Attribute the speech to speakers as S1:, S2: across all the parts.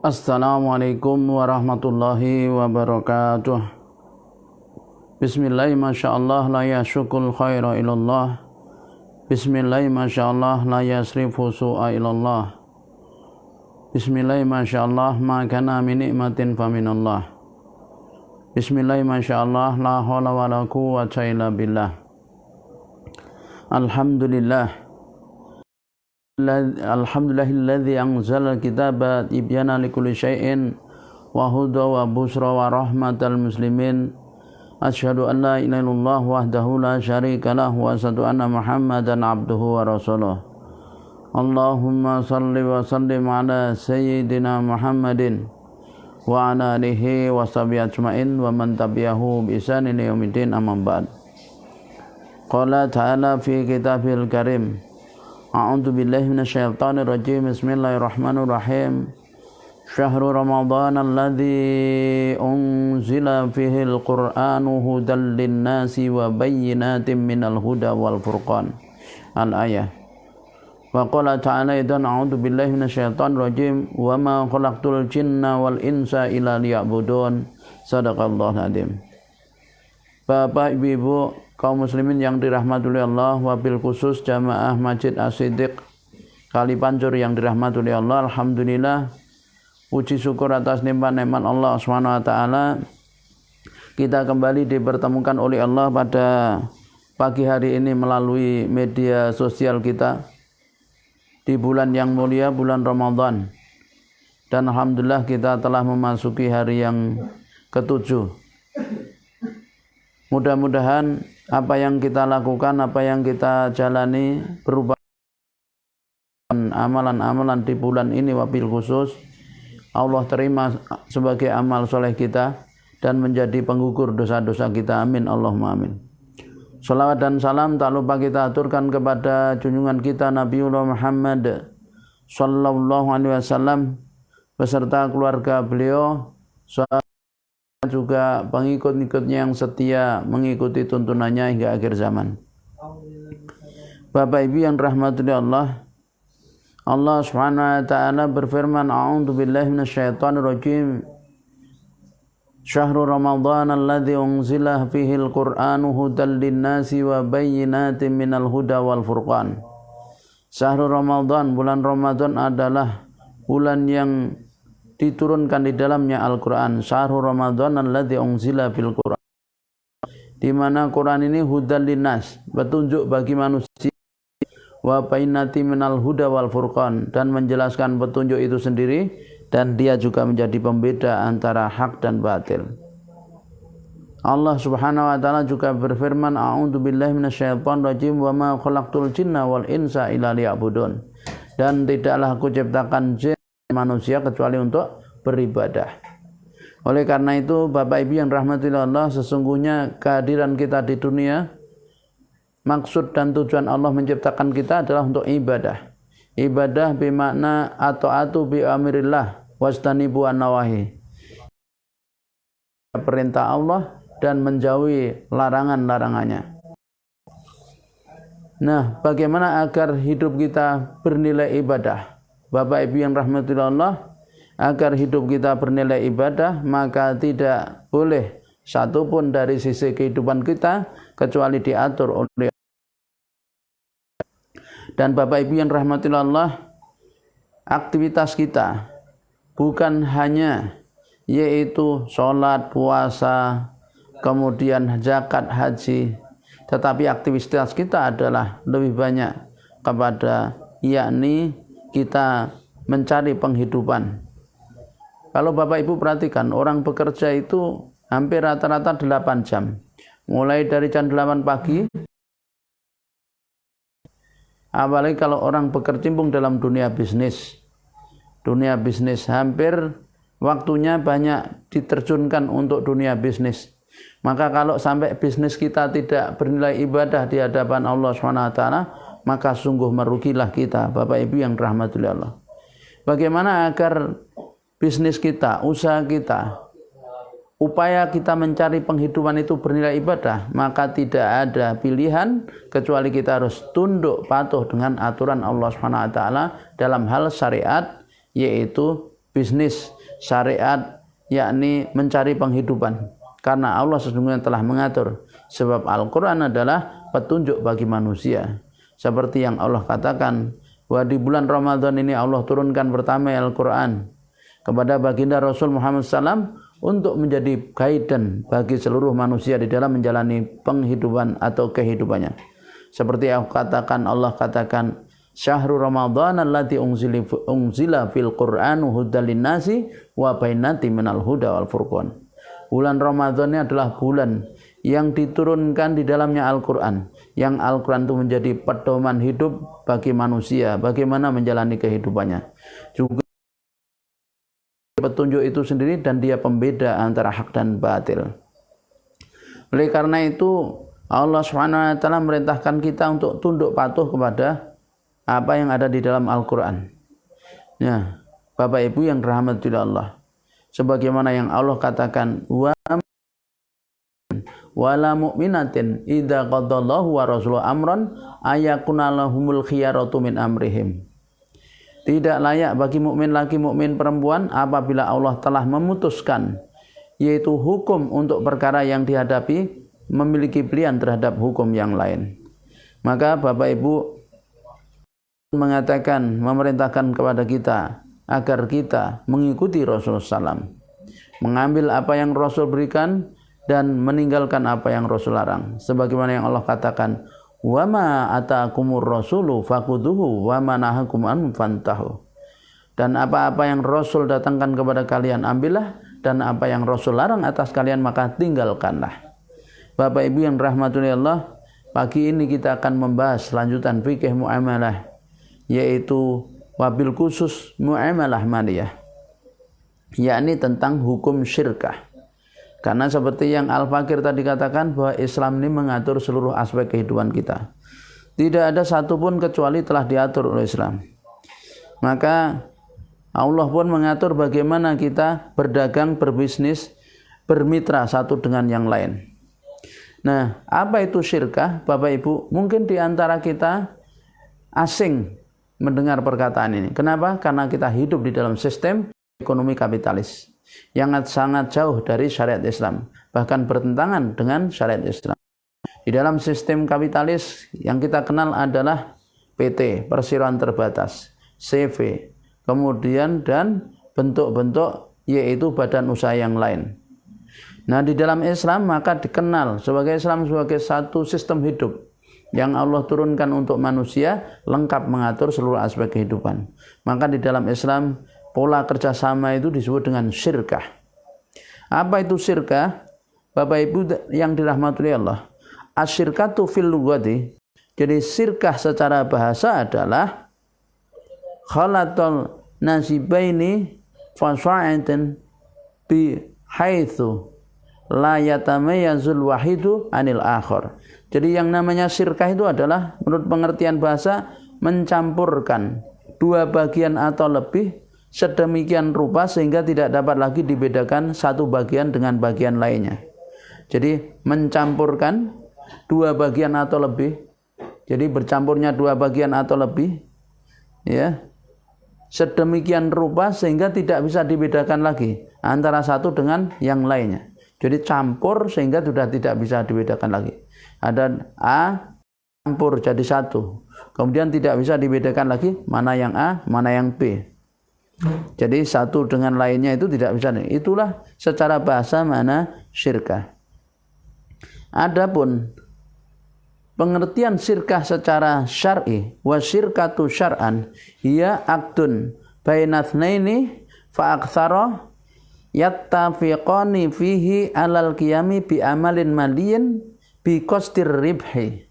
S1: Assalamualaikum warahmatullahi wabarakatuh. Bismillah, masyaallah, la yashukul khaira ilallah. Bismillah, masyaallah, la yasrifu su'a ilallah. Bismillah, masyaallah, ma kana min ni'matin faminallah. Bismillah, masyaallah, la hawla wa la quwwata illa billah. Alhamdulillah. Alhamdulillahilladzi anzala al-kitaba tibyana likulli syai'in wa huda wa busra wa rahmatal muslimin. Asyhadu an la ilaha illallah wahdahu la syarika lah wa asyhadu anna Muhammadan abduhu wa rasuluh. Allahumma salli wa sallim ala sayyidina Muhammadin wa ala alihi wa sahbihi ajmain wa man tabi'ahu bi ihsanin ila yaumiddin, amma ba'd. Qala ta'ala fi kitabil karim. A'udzu billahi minasyaitonir rajim. Bismillahirrahmanirrahim. Syahrul Ramadan alladzi unzila fihi al-Qur'anu hudal lin-nasi wa bayyinatin minal huda wal furqan. Al-ayah. Wa qala ta'ala idzan a'udzu billahi minasyaitonir rajim wa ma khalaqtul jinna wal insa illa liya'budun. Shadaqallahul adzim. Bapak, Ibu, kaum muslimin yang dirahmati oleh Allah, wabil khusus jamaah Masjid As-Siddiq Kalipancur yang dirahmati oleh Allah. Alhamdulillah, puji syukur atas nikmat-nikmat Allah SWT. Kita kembali dipertemukan oleh Allah pada pagi hari ini melalui media sosial kita di bulan yang mulia, bulan Ramadan. Dan alhamdulillah kita telah memasuki hari yang ketujuh. Mudah-mudahan apa yang kita lakukan, apa yang kita jalani berubah amalan-amalan di bulan ini wabil khusus Allah terima sebagai amal soleh kita dan menjadi penggugur dosa-dosa kita. Amin, Allahumma amin. Salawat dan salam tak lupa kita aturkan kepada junjungan kita Nabiullah Muhammad sallallahu alaihi wasallam beserta keluarga beliau, juga pengikut-ikutnya yang setia mengikuti tuntunannya hingga akhir zaman. Bapak Ibu yang dirahmati Allah, Allah Subhanahu wa taala berfirman, a'udzu billahi minasyaitonir rajim. Syahrul Ramadan alladzi unzila fihi al-Qur'anu hudal lin-nasi wa bayyinatin minal huda wal furqan. Syahrul Ramadan, bulan Ramadan adalah bulan yang diturunkan di dalamnya Al-Quran. Syahrul Ramadan alladzi unzila fil Qur'an, di mana Quran ini hudal linnas, petunjuk bagi manusia, wa bainati minal huda wal furqan, dan menjelaskan petunjuk itu sendiri, dan dia juga menjadi pembeda antara hak dan batil. Allah Subhanahu wa taala juga berfirman, a'udzu billahi minasyaitonir rajim, wa ma khalaqtul jinna wal insa illa liya'budun, dan tidaklah aku ciptakan jin manusia kecuali untuk beribadah. Oleh karena itu, Bapak Ibu yang rahmati Allah, sesungguhnya kehadiran kita di dunia, maksud dan tujuan Allah menciptakan kita adalah untuk ibadah. Ibadah bermakna ata'atu bi amirillah wastanibu an-nawahi, perintah Allah dan menjauhi larangan-larangannya. Nah, bagaimana agar hidup kita bernilai ibadah? Bapak Ibu yang rahmati Allah, agar hidup kita bernilai ibadah, maka tidak boleh satupun dari sisi kehidupan kita kecuali diatur oleh. Dan Bapak Ibu yang rahmati Allah, aktivitas kita bukan hanya yaitu sholat, puasa, kemudian zakat, haji, tetapi aktivitas kita adalah lebih banyak kepada yakni kita mencari penghidupan. Kalau Bapak Ibu perhatikan, orang bekerja itu hampir rata-rata 8 jam. Mulai dari jam 8 pagi, apalagi kalau orang berkecimpung dalam dunia bisnis. Dunia bisnis hampir waktunya banyak diterjunkan untuk dunia bisnis. Maka kalau sampai bisnis kita tidak bernilai ibadah di hadapan Allah SWT, maka sungguh merugilah kita, Bapak Ibu yang dirahmati Allah. Bagaimana agar bisnis kita, usaha kita, upaya kita mencari penghidupan itu bernilai ibadah? Maka tidak ada pilihan kecuali kita harus tunduk patuh dengan aturan Allah SWT dalam hal syariat, yaitu bisnis syariat, yakni mencari penghidupan. Karena Allah sesungguhnya telah mengatur, sebab Al-Quran adalah petunjuk bagi manusia. Seperti yang Allah katakan, bahwa di bulan Ramadan ini Allah turunkan pertama Al-Quran kepada baginda Rasul Muhammad SAW untuk menjadi guidance bagi seluruh manusia di dalam menjalani penghidupan atau kehidupannya. Seperti yang Allah katakan, Syahrul Ramadan allati unzila fil Qur'an hudal linnasi wa bainati minal huda wal furqan. Bulan Ramadan ini adalah bulan yang diturunkan di dalamnya Al-Quran. Yang Al-Quran itu menjadi pedoman hidup bagi manusia, bagaimana menjalani kehidupannya. Juga petunjuk itu sendiri dan dia pembeda antara hak dan batil. Oleh karena itu Allah SWT merintahkan kita untuk tunduk patuh kepada apa yang ada di dalam Al-Quran. Ya, Bapak Ibu yang dirahmati Allah, sebagaimana yang Allah katakan, wala mu'minatin idza qadallahu wa rasuluhu amran ayakuna lahumul khiyaratu min amrihim. Tidak layak bagi mukmin laki mukmin perempuan apabila Allah telah memutuskan, yaitu hukum untuk perkara yang dihadapi, memiliki pilihan terhadap hukum yang lain. Maka Bapak Ibu mengatakan, memerintahkan kepada kita agar kita mengikuti Rasulullah SAW, mengambil apa yang Rasul berikan dan meninggalkan apa yang Rasul larang. Sebagaimana yang Allah katakan, wa ma ataakumur rasulu faquduhu wa ma nahakum an fantahu. Dan apa-apa yang Rasul datangkan kepada kalian ambillah, dan apa yang Rasul larang atas kalian maka tinggalkanlah. Bapak Ibu yang dirahmati Allah, pagi ini kita akan membahas lanjutan fikih muamalah, yaitu wabil khusus muamalah maliyah, yakni tentang hukum syirkah. Karena seperti yang Al-Fakir tadi katakan, bahwa Islam ini mengatur seluruh aspek kehidupan kita. Tidak ada satupun kecuali telah diatur oleh Islam. Maka Allah pun mengatur bagaimana kita berdagang, berbisnis, bermitra satu dengan yang lain. Nah, apa itu syirkah, Bapak Ibu? Mungkin di antara kita asing mendengar perkataan ini. Kenapa? Karena kita hidup di dalam sistem ekonomi kapitalis yang sangat jauh dari syariat Islam, bahkan bertentangan dengan syariat Islam. Di dalam sistem kapitalis yang kita kenal adalah PT, perseroan terbatas, CV, kemudian dan bentuk-bentuk yaitu badan usaha yang lain. Nah, di dalam Islam maka dikenal sebagai Islam sebagai satu sistem hidup yang Allah turunkan untuk manusia, lengkap mengatur seluruh aspek kehidupan. Maka di dalam Islam pola kerjasama itu disebut dengan syirkah. Apa itu syirkah? Bapak Ibu yang dirahmati Allah, asyirkatu fil lughati, jadi syirkah secara bahasa adalah khalatul nasibaini fasa'atan bi haitsu la yatamayyazul wahidu anil akhar. Jadi yang namanya syirkah itu adalah menurut pengertian bahasa mencampurkan dua bagian atau lebih sedemikian rupa sehingga tidak dapat lagi dibedakan satu bagian dengan bagian lainnya. Jadi mencampurkan dua bagian atau lebih. Jadi bercampurnya dua bagian atau lebih, ya, sedemikian rupa sehingga tidak bisa dibedakan lagi antara satu dengan yang lainnya. Jadi campur sehingga sudah tidak bisa dibedakan lagi. Ada A campur jadi satu, kemudian tidak bisa dibedakan lagi mana yang A, mana yang B. Jadi satu dengan lainnya itu tidak bisa. Itulah secara bahasa mana syirkah. Adapun pengertian syirkah secara syar'i, wa syirkatu syar'an hiya aqdun bainatsnaini fa aktsara yattafiqani fihi alal qiyami bi amalin maliyin bi qasdir ribhi.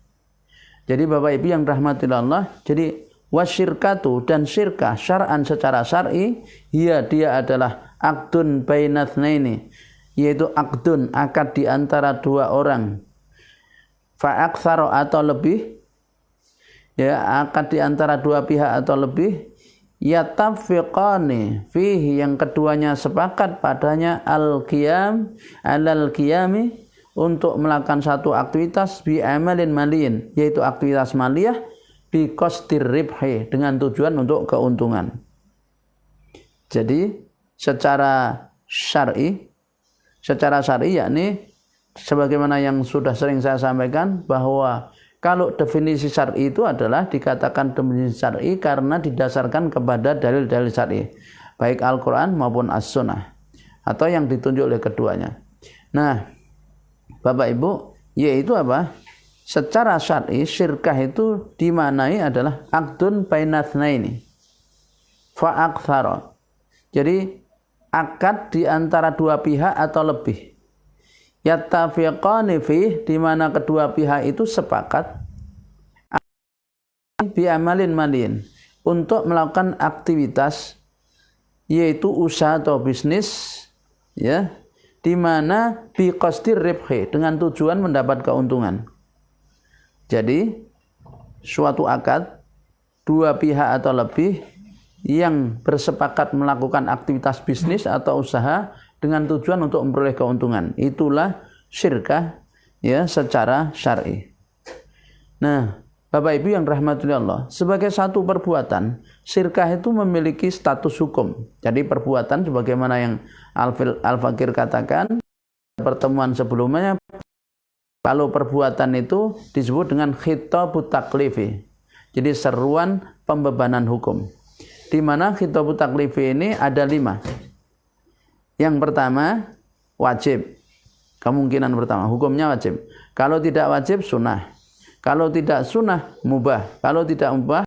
S1: Jadi Bapak Ibu yang rahmatillah Allah, jadi wasyirkatu dan syirkah syar'an secara syar'i, dia adalah aqdun bainatsnaini, yaitu aqdun akad di antara dua orang, fa aktsara atau lebih, ya, akad di antara dua pihak atau lebih, yatafiqani fihi yang keduanya sepakat padanya al-qiyam alal qiyami untuk melakukan satu aktivitas bi amalin maliyin, yaitu aktivitas maliyah bi qasdir ribhi dengan tujuan untuk keuntungan. Jadi secara syar'i. Secara syar'i yakni sebagaimana yang sudah sering saya sampaikan bahwa kalau definisi syar'i itu adalah dikatakan definisi syar'i karena didasarkan kepada dalil-dalil syar'i, baik Al-Qur'an maupun As-Sunnah atau yang ditunjuk oleh keduanya. Nah, Bapak Ibu, yaitu apa? Secara syar'i syirkah itu dimaknai adalah aqdun bainatsnaini fa aktsara. Jadi akad di antara dua pihak atau lebih. Yattafiqani fi, di mana kedua pihak itu sepakat bi amalin malin, untuk melakukan aktivitas yaitu usaha atau bisnis, ya, di mana bi qasdir ribhi, dengan tujuan mendapat keuntungan. Jadi suatu akad dua pihak atau lebih yang bersepakat melakukan aktivitas bisnis atau usaha dengan tujuan untuk memperoleh keuntungan, itulah syirkah, ya, secara syar'i. Nah, Bapak Ibu yang rahmati Allah, sebagai satu perbuatan, syirkah itu memiliki status hukum. Jadi perbuatan sebagaimana yang Al-Fakir katakan pertemuan sebelumnya, kalau perbuatan itu disebut dengan khitabut taklifi. Jadi seruan pembebanan hukum. Di mana khitabut taklifi ini ada 5. Yang pertama, wajib. Kemungkinan pertama, hukumnya wajib. Kalau tidak wajib, sunnah. Kalau tidak sunnah, mubah. Kalau tidak mubah,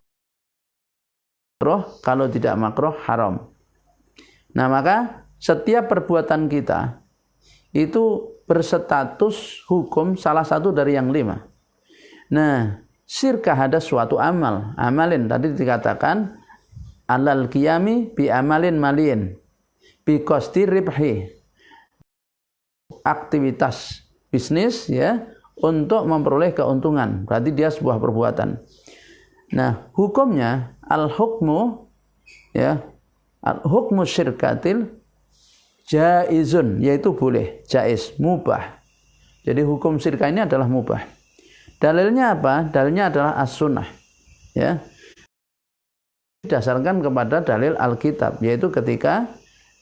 S1: makruh. Kalau tidak makruh, haram. Nah, maka setiap perbuatan kita itu berstatus hukum salah satu dari yang 5. Nah, syirkah ada suatu amal. Amalin tadi dikatakan alal qiyami bi amalin malin bi qasdi ribhi. Aktivitas bisnis, ya, untuk memperoleh keuntungan. Berarti dia sebuah perbuatan. Nah, hukumnya al-hukmu, ya, al-hukmu syirkatil jaizun, yaitu boleh, jaiz, mubah. Jadi hukum syirkah ini adalah mubah. Dalilnya apa? Dalilnya adalah as-sunnah, ya. Didasarkan kepada dalil Alkitab, yaitu ketika,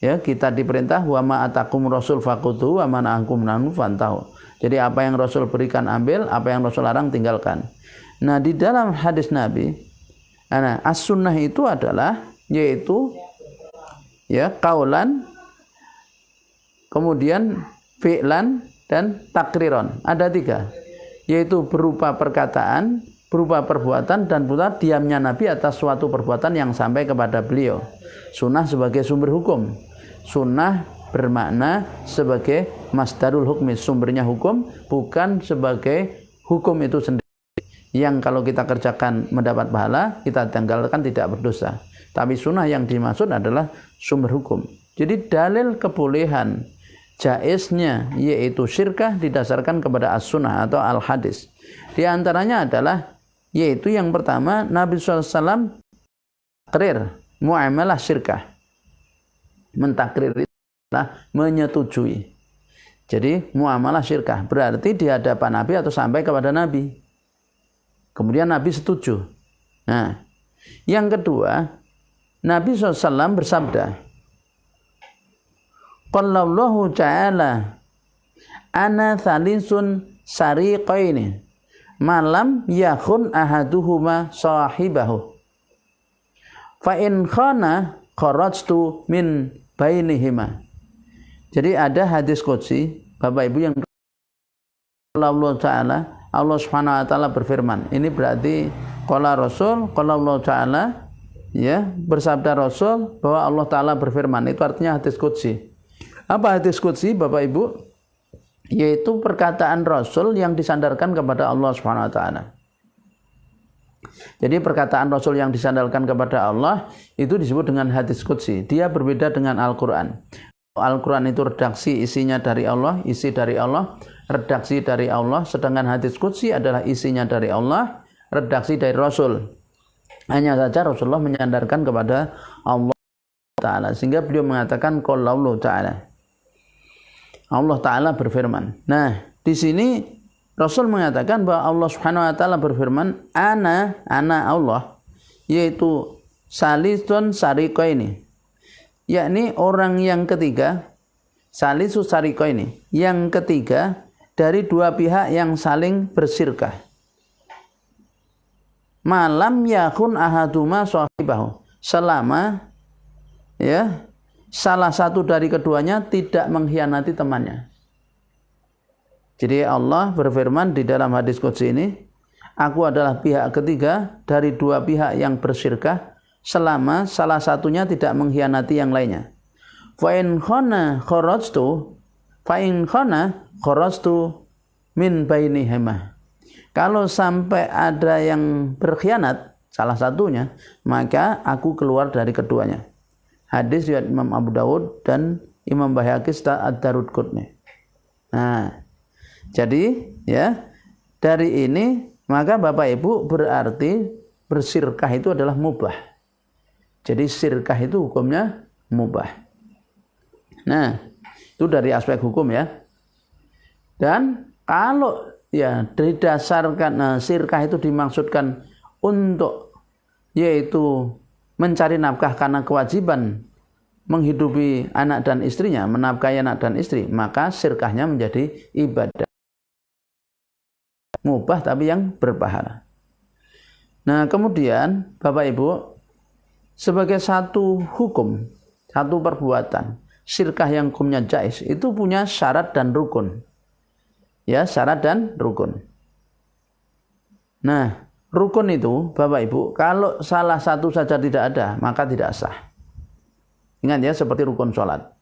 S1: ya, kita diperintah wa ma atakum rasul faqutu wa ma nahkum anhu fantahu. Jadi apa yang Rasul berikan ambil, apa yang Rasul larang tinggalkan. Nah, di dalam hadis Nabi, nah, as-sunnah itu adalah yaitu, ya, qaulan, kemudian fi'lan dan takriron. Ada 3, yaitu berupa perkataan, berupa perbuatan, dan pula diamnya Nabi atas suatu perbuatan yang sampai kepada beliau. Sunnah sebagai sumber hukum. Sunnah bermakna sebagai masdarul hukmi, sumbernya hukum, bukan sebagai hukum itu sendiri. Yang kalau kita kerjakan mendapat pahala, kita tinggalkan tidak berdosa. Tapi sunnah yang dimaksud adalah sumber hukum. Jadi dalil kebolehan jaiznya yaitu syirkah didasarkan kepada as-sunnah atau al-hadis. Di antaranya adalah, yaitu yang pertama, Nabi SAW takrir muamalah syirkah. Mentakrir itu adalah menyetujui. Jadi muamalah syirkah berarti di hadapan Nabi atau sampai kepada Nabi. Kemudian Nabi setuju. Nah, yang kedua, Nabi SAW bersabda, Qallallahu ta'ala ana thalisun sariqaini malam yakhun ahaduhuma sahibahu fa in khana kharajtu min bainihima. Jadi ada hadis qudsi, Bapak Ibu, yang Allah Ta'ala, Allah Subhanahu wa taala berfirman. Ini berarti qala Rasul, qala Allah Ta'ala, ya, bersabda Rasul bahwa Allah Ta'ala berfirman. Itu artinya hadis qudsi. Apa hadis qudsi, Bapak Ibu? Yaitu perkataan Rasul yang disandarkan kepada Allah Subhanahu wa taala. Jadi perkataan Rasul yang disandarkan kepada Allah itu disebut dengan hadis qudsi. Dia berbeda dengan Al-Qur'an. Al-Qur'an itu redaksi isinya dari Allah, isi dari Allah, redaksi dari Allah, sedangkan hadis qudsi adalah isinya dari Allah, redaksi dari Rasul. Hanya saja Rasulullah menyandarkan kepada Allah Ta'ala, sehingga beliau mengatakan qala Allah Ta'ala. Allah Ta'ala berfirman. Nah, di sini Rasul mengatakan bahwa Allah Subhanahu wa taala berfirman, ana Allah, yaitu salisun sariqaini. yakni orang yang ketiga, salisus syariko ini, yang ketiga dari dua pihak yang saling bersirkah. Malam yakun ahaduma sahibahu, selama ya salah satu dari keduanya tidak mengkhianati temannya. Jadi Allah berfirman di dalam hadis qudsi ini, aku adalah pihak ketiga dari dua pihak yang bersirkah selama salah satunya tidak mengkhianati yang lainnya. Fa in khana kharajtu min bainihima. Kalau sampai ada yang berkhianat salah satunya, maka aku keluar dari keduanya. Hadis riwayat Imam Abu Dawud dan Imam Baihaqi ad-Daraqutni. Nah, jadi ya dari ini maka Bapak Ibu berarti bersirkah itu adalah mubah. Jadi sirkah itu hukumnya mubah. Nah, itu dari aspek hukum ya. Dan kalau ya didasarkan sirkah itu dimaksudkan untuk yaitu mencari nafkah karena kewajiban menghidupi anak dan istrinya, menafkahi anak dan istri, maka sirkahnya menjadi ibadah mubah tapi yang berpahala. Nah, kemudian Bapak Ibu, sebagai satu hukum, satu perbuatan, sirkah yang hukumnya jaiz itu punya syarat dan rukun. Ya, syarat dan rukun. Nah, rukun itu Bapak Ibu, kalau salah satu saja tidak ada, maka tidak sah. Ingat ya, seperti rukun sholat.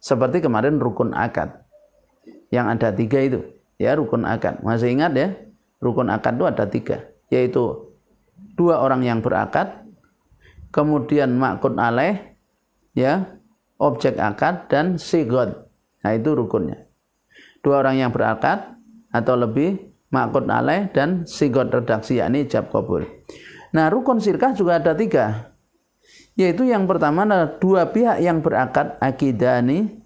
S1: Seperti kemarin rukun akad. Yang ada 3 itu. Ya, rukun akad. Masih ingat ya? Rukun akad itu ada 3. Yaitu 2 orang yang berakad, kemudian ma'qud alaih, ya, objek akad, dan sigod. Nah, itu rukunnya. 2 orang yang berakad atau lebih, ma'qud alaih, dan sigod redaksi, yakni ijab qabul. Nah, rukun sirkah juga ada 3. Yaitu yang pertama adalah 2 pihak yang berakad, akidani,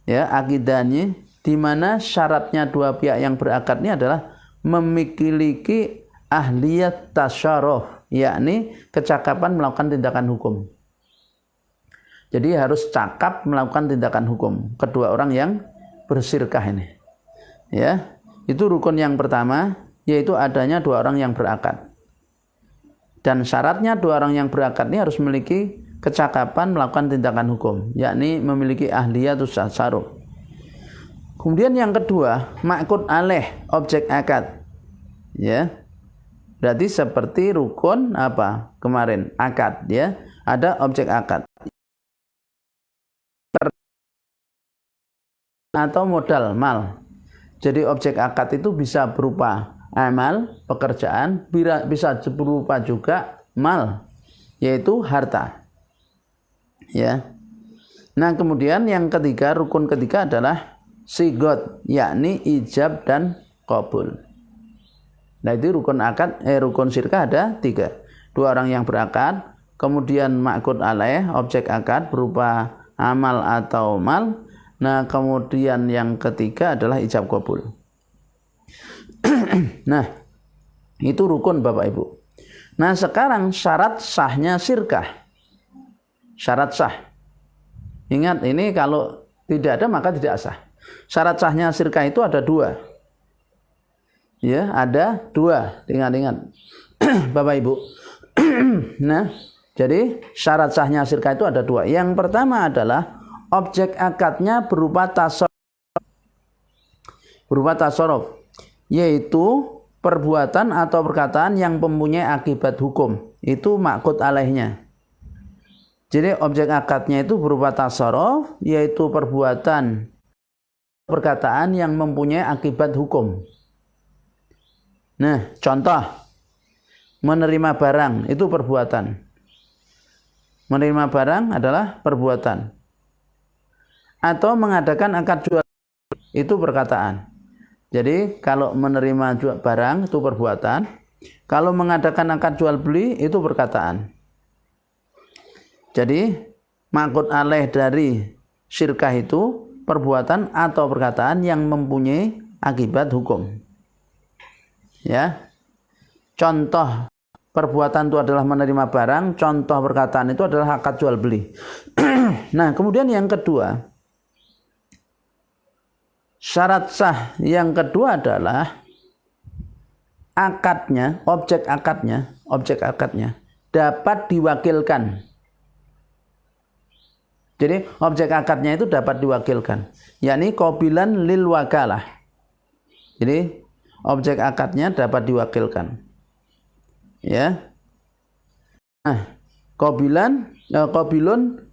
S1: ya, akidani, di mana syaratnya 2 pihak yang berakad ini adalah memiliki ahliyat tasyaruf, yakni kecakapan melakukan tindakan hukum. Jadi harus cakap melakukan tindakan hukum kedua orang yang bersirkah ini. Ya, itu rukun yang pertama, yaitu adanya 2 orang yang berakad. Dan syaratnya 2 orang yang berakad ini harus memiliki kecakapan melakukan tindakan hukum, yakni memiliki ahliyatus tasarruf. Kemudian yang kedua, ma'qud alaih, objek akad. Ya. Berarti seperti rukun apa? Kemarin akad, ya. Ada objek akad. Atau modal mal. Jadi objek akad itu bisa berupa amal, pekerjaan, bisa berupa juga mal, yaitu harta. Ya. Nah, kemudian yang ketiga, rukun ketiga adalah sigot, yakni ijab dan qabul. Nah, itu rukun akad, rukun sirkah ada 3. 2 orang yang berakad, kemudian ma'qud alaih, objek akad berupa amal atau mal. Nah, kemudian yang ketiga adalah ijab qabul. Nah, itu rukun Bapak Ibu. Nah, sekarang syarat sahnya sirkah. Syarat sah. Ingat, ini kalau tidak ada maka tidak sah. Syarat sahnya sirkah itu ada 2. Ya, ada 2. Ingat-ingat Bapak Ibu. Nah, jadi syarat sahnya sirkah itu ada 2. Yang pertama adalah objek akadnya berupa tasarruf, yaitu perbuatan atau perkataan yang mempunyai akibat hukum. Itu ma'qud alaihnya. Jadi objek akadnya itu berupa tasarruf, yaitu perbuatan perkataan yang mempunyai akibat hukum. Nah, contoh, menerima barang itu perbuatan. Menerima barang adalah perbuatan. Atau mengadakan akad jual itu perkataan. Jadi kalau menerima barang itu perbuatan, kalau mengadakan akad jual beli itu perkataan. Jadi ma'qud alaih dari syirkah itu perbuatan atau perkataan yang mempunyai akibat hukum. Ya. Contoh perbuatan itu adalah menerima barang, contoh perkataan itu adalah akad jual beli. Nah, kemudian yang kedua, syarat sah yang kedua adalah akadnya, objek akadnya dapat diwakilkan. Jadi objek akadnya itu dapat diwakilkan, yakni qabilan lil wakalah. Jadi objek akadnya dapat diwakilkan. Ya. Nah, qabilun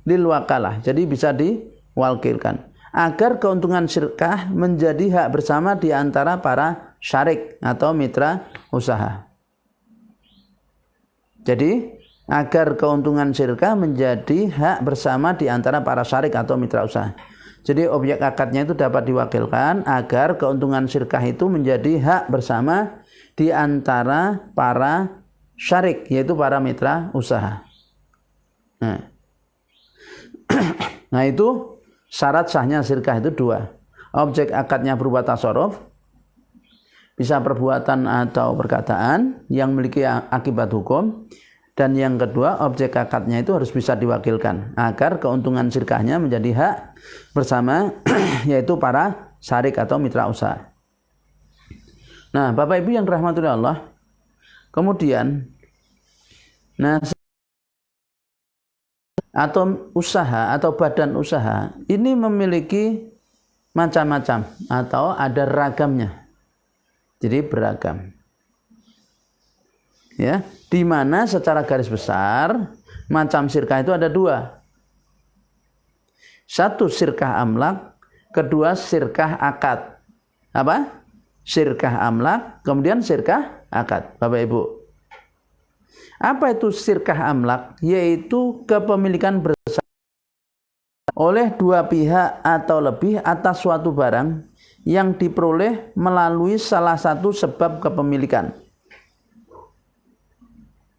S1: lil wakalah. Jadi bisa diwakilkan agar keuntungan syirkah menjadi hak bersama di antara para syarik atau mitra usaha. Jadi agar keuntungan syirkah menjadi hak bersama di antara para syarik atau mitra usaha. Jadi objek akadnya itu dapat diwakilkan agar keuntungan syirkah itu menjadi hak bersama di antara para syarik, yaitu para mitra usaha. Nah itu syarat sahnya syirkah itu dua. Objek akadnya berupa tasarruf, bisa perbuatan atau perkataan yang memiliki akibat hukum. Dan yang kedua, objek akadnya itu harus bisa diwakilkan agar keuntungan syirkahnya menjadi hak bersama yaitu para syarik atau mitra usaha. Nah, Bapak Ibu yang dirahmati Allah, kemudian atau usaha atau badan usaha ini memiliki macam-macam atau ada ragamnya. Jadi beragam. Ya, di mana secara garis besar macam syirkah itu ada dua. Satu syirkah amlak, kedua syirkah akad. Apa? Syirkah amlak, kemudian syirkah akad. Bapak Ibu. Apa itu syirkah amlak? Yaitu kepemilikan bersama oleh dua pihak atau lebih atas suatu barang yang diperoleh melalui salah satu sebab kepemilikan.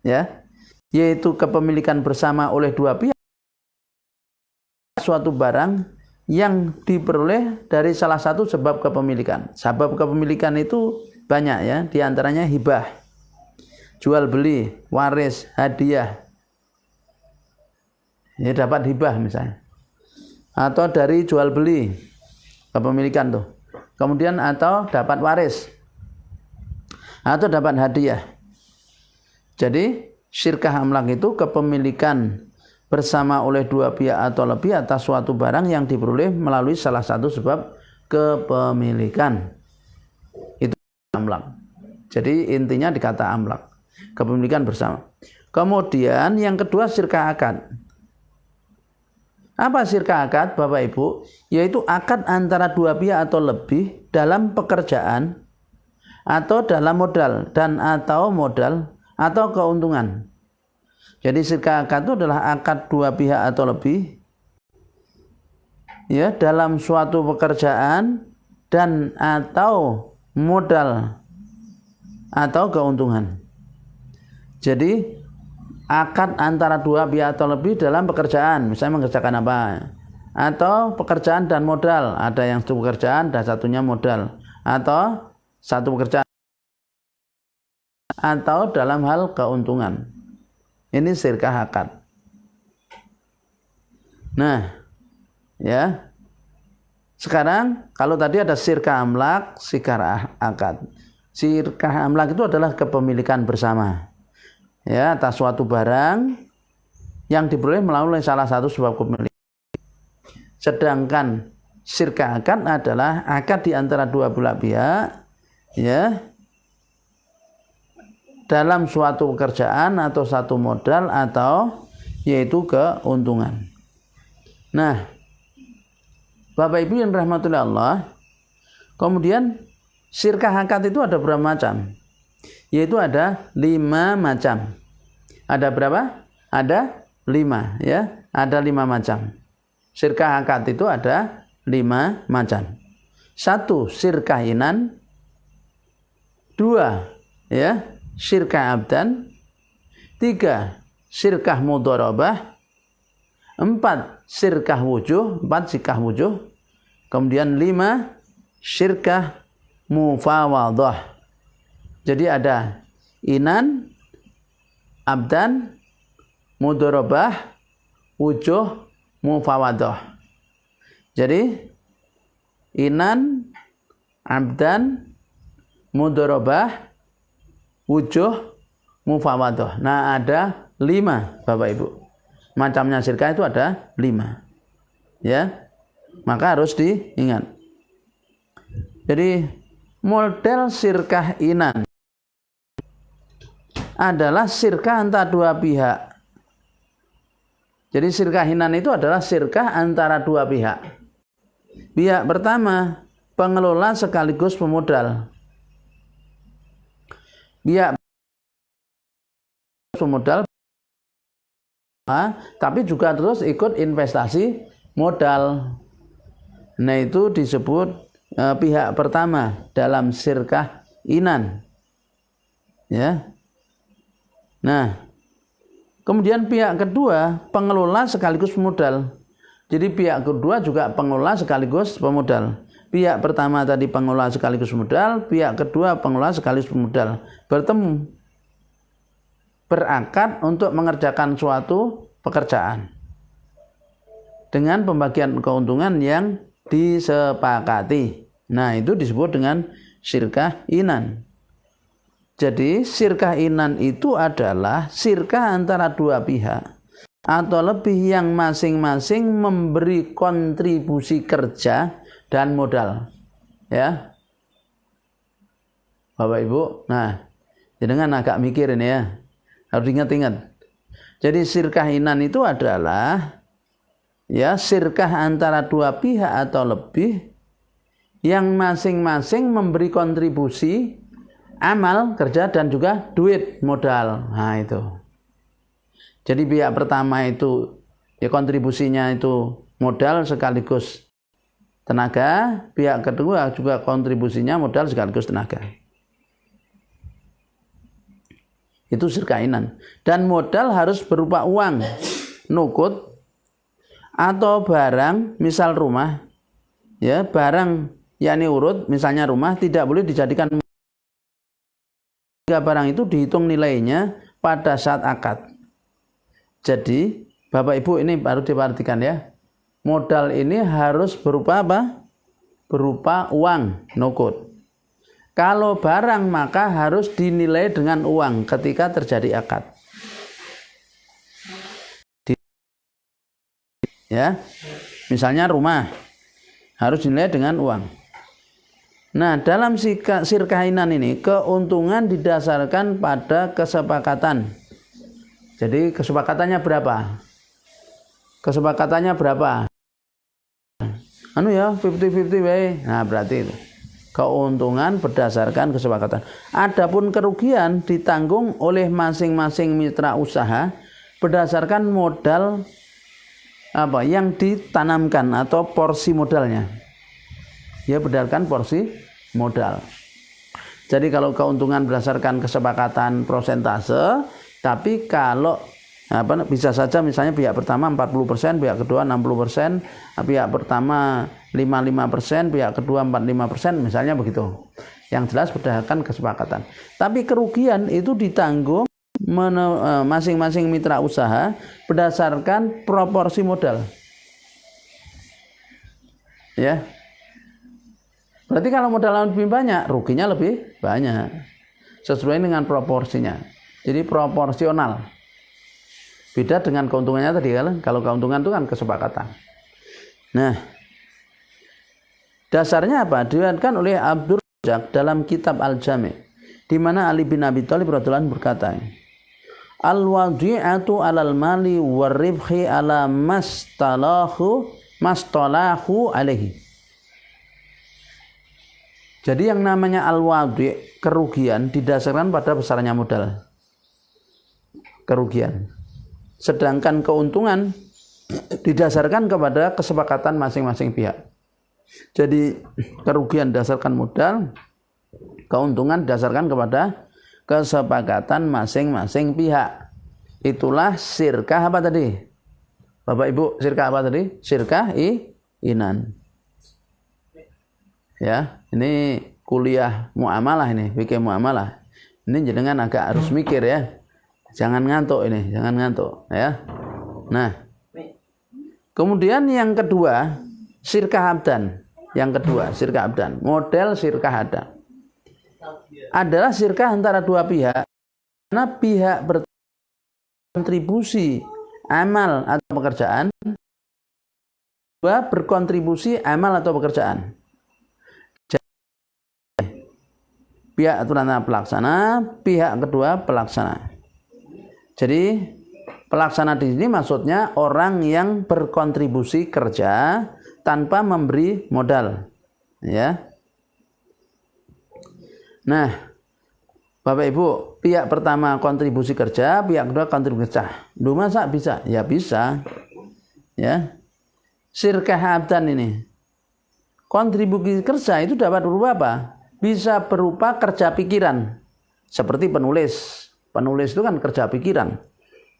S1: Ya, yaitu kepemilikan bersama oleh dua pihak suatu barang yang diperoleh dari salah satu sebab kepemilikan. Sebab kepemilikan itu banyak ya, di antaranya hibah, jual beli, waris, hadiah. Ini dapat hibah misalnya. Atau dari jual beli kepemilikan tuh. Kemudian atau dapat waris. Atau dapat hadiah. Jadi syirkah amlak itu kepemilikan bersama oleh dua pihak atau lebih atas suatu barang yang diperoleh melalui salah satu sebab kepemilikan. Itu amlak. Jadi intinya di kata amlak, kepemilikan bersama. Kemudian yang kedua syirkah akad. Apa syirkah akad, Bapak Ibu? Yaitu akad antara dua pihak atau lebih dalam pekerjaan atau dalam modal dan atau modal atau keuntungan. Jadi syirkah akad itu adalah akad dua pihak atau lebih ya dalam suatu pekerjaan dan atau modal atau keuntungan. Jadi akad antara dua pihak atau lebih dalam pekerjaan, misalnya mengerjakan apa? Atau pekerjaan dan modal, ada yang satu pekerjaan dan satunya modal, atau satu pekerjaan atau dalam hal keuntungan. Ini syirkah akad. Nah, ya. Sekarang kalau tadi ada syirkah amlak, syirkah akad. Syirkah amlak itu adalah kepemilikan bersama. Ya, atas suatu barang yang diperoleh melalui salah satu sebab kepemilikan. Sedangkan syirkah akad adalah akad di antara dua belah pihak, ya, dalam suatu pekerjaan atau satu modal atau yaitu keuntungan. Nah, Bapak Ibu yang rahmatullah Allah, kemudian syirkah akad itu ada berapa macam? Yaitu ada 5 macam. Ada berapa? Ada 5 ya, ada 5 macam. Syirkah akad itu ada 5 macam. 1 syirkah inan, 2 ya syirkah abdan, 3 syirkah mudharabah, 4 syirkah wujuh, 4 syirkah wujuh, kemudian 5 syirkah mufawadah. Jadi ada inan, abdan, mudharabah, wujuh, mufawadah. Jadi inan, abdan, mudharabah, wujuh, mufawadah. Nah, ada 5 Bapak Ibu. Macamnya sirkah itu ada 5. Ya. Maka harus diingat. Jadi model sirkah inan adalah sirkah antara dua pihak. Jadi sirkah inan itu adalah sirkah antara dua pihak. Pihak pertama pengelola sekaligus pemodal. Pihak pemodal tapi juga terus ikut investasi modal. Nah, itu disebut pihak pertama dalam sirkah inan. Ya. Nah, kemudian pihak kedua pengelola sekaligus pemodal. Jadi pihak kedua juga pengelola sekaligus pemodal. Pihak pertama tadi pengelola sekaligus pemodal, pihak kedua pengelola sekaligus pemodal bertemu, berakad untuk mengerjakan suatu pekerjaan dengan pembagian keuntungan yang disepakati. Nah, itu disebut dengan sirkah inan. Jadi sirkah inan itu adalah sirkah antara dua pihak atau lebih yang masing-masing memberi kontribusi kerja dan modal. Ya, Bapak Ibu. Nah, jangan agak mikir ini ya. Harus ingat-ingat. Jadi sirkah inan itu adalah ya sirkah antara dua pihak atau lebih yang masing-masing memberi kontribusi amal kerja dan juga duit modal. Nah, itu. Jadi pihak pertama itu ya kontribusinya itu modal sekaligus tenaga, pihak kedua juga kontribusinya modal sekaligus tenaga. Itu sirkah inan. Dan modal harus berupa uang, nukut atau barang, misal rumah. Ya, barang yakni urut, misalnya rumah tidak boleh dijadikan. Jika barang itu dihitung nilainya pada saat akad. Jadi, Bapak Ibu ini baru diperhatikan ya. Modal ini harus berupa apa? Berupa uang, nukut. Kalau barang maka harus dinilai dengan uang ketika terjadi akad. Ya. Misalnya rumah harus dinilai dengan uang. Nah, dalam sirkah inan ini keuntungan didasarkan pada kesepakatan. Jadi kesepakatannya berapa? Kesepakatannya berapa? Anu ya, 50-50 wae. Nah, berarti itu. Keuntungan berdasarkan kesepakatan. Adapun kerugian ditanggung oleh masing-masing mitra usaha berdasarkan modal apa yang ditanamkan atau porsi modalnya. Ya, berdasarkan porsi modal. Jadi kalau keuntungan berdasarkan kesepakatan persentase, tapi kalau bisa saja misalnya pihak pertama 40%, pihak kedua 60%, pihak pertama 55%, pihak kedua 45%, misalnya begitu. Yang jelas berdasarkan kesepakatan. Tapi kerugian itu ditanggung masing-masing mitra usaha berdasarkan proporsi modal. Ya. Berarti kalau modal lebih banyak, ruginya lebih banyak. Sesuai dengan proporsinya. Jadi proporsional. Beda dengan keuntungannya tadi kan. Kalau keuntungan itu kan kesepakatan. Nah, dasarnya apa? Diriwayatkan oleh Abdur Razzaq dalam kitab Al-Jami', di mana Ali bin Abi Thalib radhiyallahu anhu berkata, "Al-wadi'atu 'alal mali waribhi 'ala mastalahu alaihi." Jadi yang namanya al-wadi', kerugian didasarkan pada besarnya modal. Kerugian. Sedangkan keuntungan didasarkan kepada kesepakatan masing-masing pihak. Jadi kerugian didasarkan modal, keuntungan didasarkan kepada kesepakatan masing-masing pihak. Itulah sirkah apa tadi? Bapak Ibu, sirkah apa tadi? Sirkah inan. Ya, ini kuliah muamalah ini, fikih muamalah. Ini jenengan agak harus mikir ya. Jangan ngantuk ini, jangan ngantuk ya. Nah, kemudian yang kedua, syirkah abdan. Yang kedua, syirkah abdan. Model syirkah abdan adalah syirkah antara dua pihak. Karena pihak berkontribusi amal atau pekerjaan, dua berkontribusi amal atau pekerjaan. Pihak pertama pelaksana, pihak kedua pelaksana. Jadi pelaksana di sini maksudnya orang yang berkontribusi kerja tanpa memberi modal, ya. Nah, Bapak Ibu, pihak pertama kontribusi kerja, pihak kedua kontribusi kerja. Duh, masa bisa? Ya bisa. Ya. Syirkah abdan ini. Kontribusi kerja itu dapat berupa apa? Bisa berupa kerja pikiran. Seperti penulis. Penulis itu kan kerja pikiran.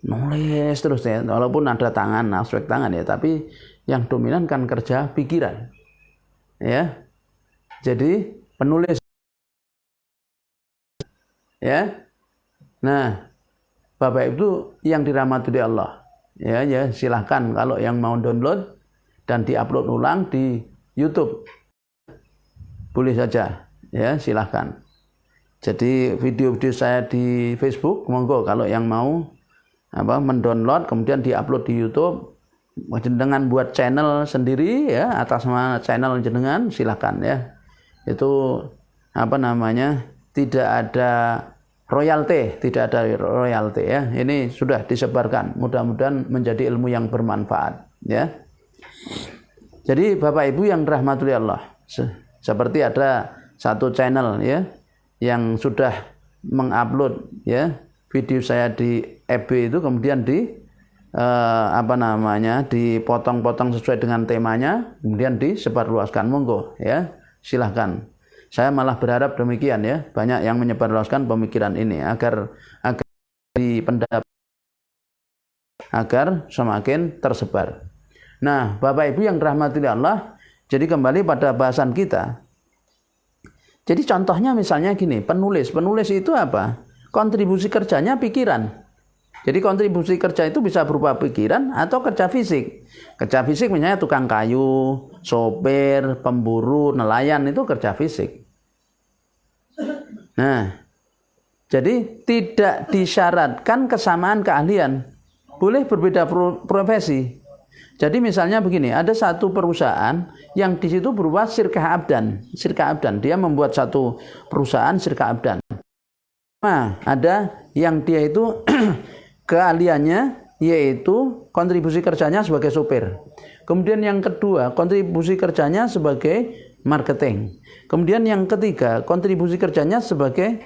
S1: Nulis terus ya, walaupun ada tangan, aspek tangan ya, tapi yang dominan kan kerja pikiran. Ya. Jadi penulis ya. Nah, Bapak Ibu yang dirahmati oleh Allah. Ya, silahkan kalau yang mau download dan diupload ulang di YouTube. Boleh saja, ya, silahkan. Jadi video-video saya di Facebook, monggo kalau yang mau mendownload kemudian diupload di YouTube dengan buat channel sendiri ya, atas nama channel jenengan silahkan ya. Itu tidak ada royalti, ya. Ini sudah disebarkan. Mudah-mudahan menjadi ilmu yang bermanfaat ya. Jadi Bapak Ibu yang dirahmati Allah, seperti ada satu channel ya yang sudah mengupload ya video saya di FB itu, kemudian dipotong-potong sesuai dengan temanya, kemudian disebarluaskan. Monggo ya, silahkan. Saya malah berharap demikian ya, banyak yang menyebarluaskan pemikiran ini agar di pendapat agar semakin tersebar. Nah, Bapak Ibu yang dirahmati Allah, jadi kembali pada bahasan kita. Jadi contohnya misalnya gini, penulis itu apa? Kontribusi kerjanya pikiran. Jadi kontribusi kerja itu bisa berupa pikiran atau kerja fisik. Kerja fisik misalnya tukang kayu, sopir, pemburu, nelayan, itu kerja fisik. Nah, jadi tidak disyaratkan kesamaan keahlian. Boleh berbeda profesi. Jadi misalnya begini, ada satu perusahaan yang di situ berupa syirkah abdan. Syirkah abdan, dia membuat satu perusahaan syirkah abdan. Nah, ada yang dia itu keahliannya yaitu kontribusi kerjanya sebagai sopir. Kemudian yang kedua, kontribusi kerjanya sebagai marketing. Kemudian yang ketiga, kontribusi kerjanya sebagai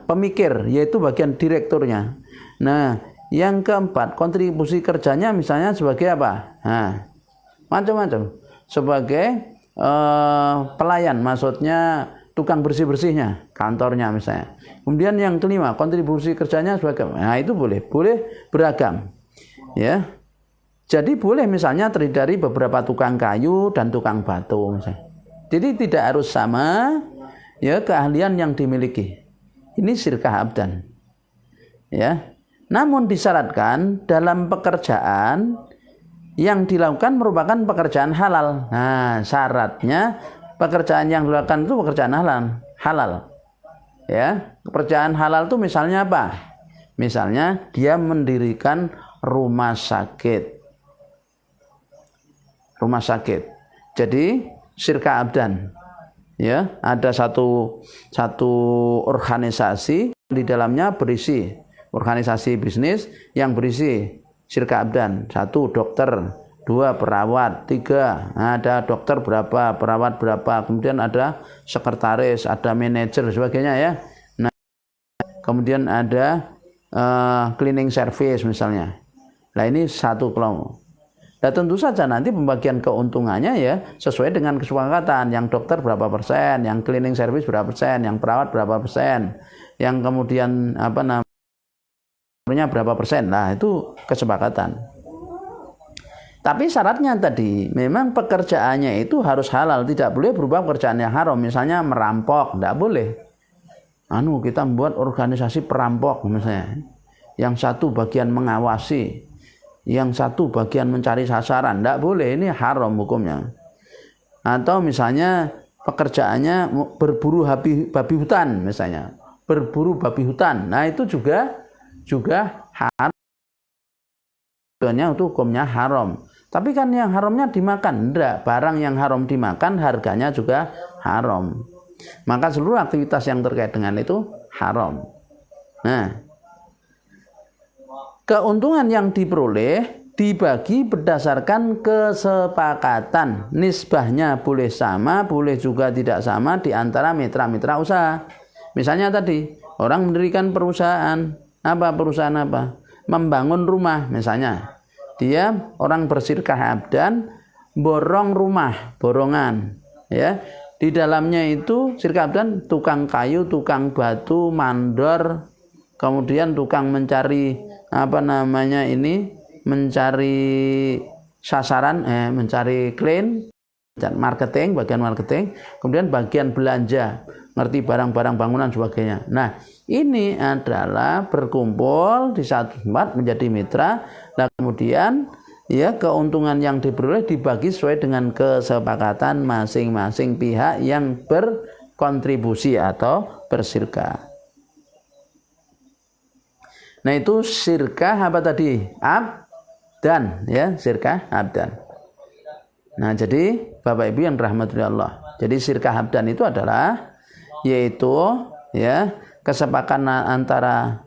S1: pemikir, yaitu bagian direkturnya. Nah, yang keempat, kontribusi kerjanya misalnya sebagai apa? Nah, macam-macam. Sebagai pelayan, maksudnya tukang bersih-bersihnya, kantornya misalnya. Kemudian yang kelima, kontribusi kerjanya sebagai, nah itu boleh beragam. Ya. Jadi boleh misalnya terdiri dari beberapa tukang kayu dan tukang batu misalnya. Jadi tidak harus sama ya keahlian yang dimiliki. Ini syirkah abdan. Ya. Namun disyaratkan dalam pekerjaan yang dilakukan merupakan pekerjaan halal. Nah, syaratnya pekerjaan yang dilakukan itu pekerjaan halal. Ya, pekerjaan halal itu misalnya apa? Misalnya dia mendirikan rumah sakit. Rumah sakit. Jadi syirkah abdan. Ya, ada satu organisasi di dalamnya berisi organisasi bisnis yang berisi syirkah abdan. 1 dokter, 2 perawat, 3 ada dokter berapa, perawat berapa, kemudian ada sekretaris, ada manajer sebagainya ya. Nah, kemudian ada cleaning service misalnya. Nah, ini satu kelompok. Nah, tentu saja nanti pembagian keuntungannya ya sesuai dengan kesepakatan. Yang dokter berapa persen, yang cleaning service berapa persen, yang perawat berapa persen, yang kemudian berapa persen. Nah, itu kesepakatan. Tapi syaratnya tadi memang pekerjaannya itu harus halal, tidak boleh berubah pekerjaan yang haram. Misalnya merampok, tidak boleh. Kita membuat organisasi perampok misalnya. yang satu bagian mengawasi, yang satu bagian mencari sasaran. Tidak boleh, ini haram hukumnya. Atau misalnya pekerjaannya berburu babi hutan misalnya, berburu babi hutan. Nah itu juga haram. Itu hukumnya haram. Tapi kan yang haramnya dimakan, enggak. Barang yang haram dimakan harganya juga haram. Maka seluruh aktivitas yang terkait dengan itu haram. Nah, keuntungan yang diperoleh dibagi berdasarkan kesepakatan. Nisbahnya boleh sama, boleh juga tidak sama di antara mitra-mitra usaha. Misalnya tadi, orang mendirikan perusahaan. Apa perusahaan apa? Membangun rumah misalnya. Dia orang bersirkah abdan, borong rumah, borongan, ya. Di dalamnya itu sirkah abdan tukang kayu, tukang batu, mandor, kemudian tukang mencari mencari sasaran, mencari klien, marketing, bagian marketing, kemudian bagian belanja, ngerti barang-barang bangunan sebagainya. Nah, ini adalah berkumpul di satu tempat menjadi mitra. Nah, kemudian ya keuntungan yang diperoleh dibagi sesuai dengan kesepakatan masing-masing pihak yang berkontribusi atau bersirkah. Nah, itu sirkah apa tadi? Abdan, ya, sirkah abdan. Nah, jadi Bapak Ibu yang dirahmati Allah. Jadi sirkah abdan itu adalah yaitu ya kesepakatan antara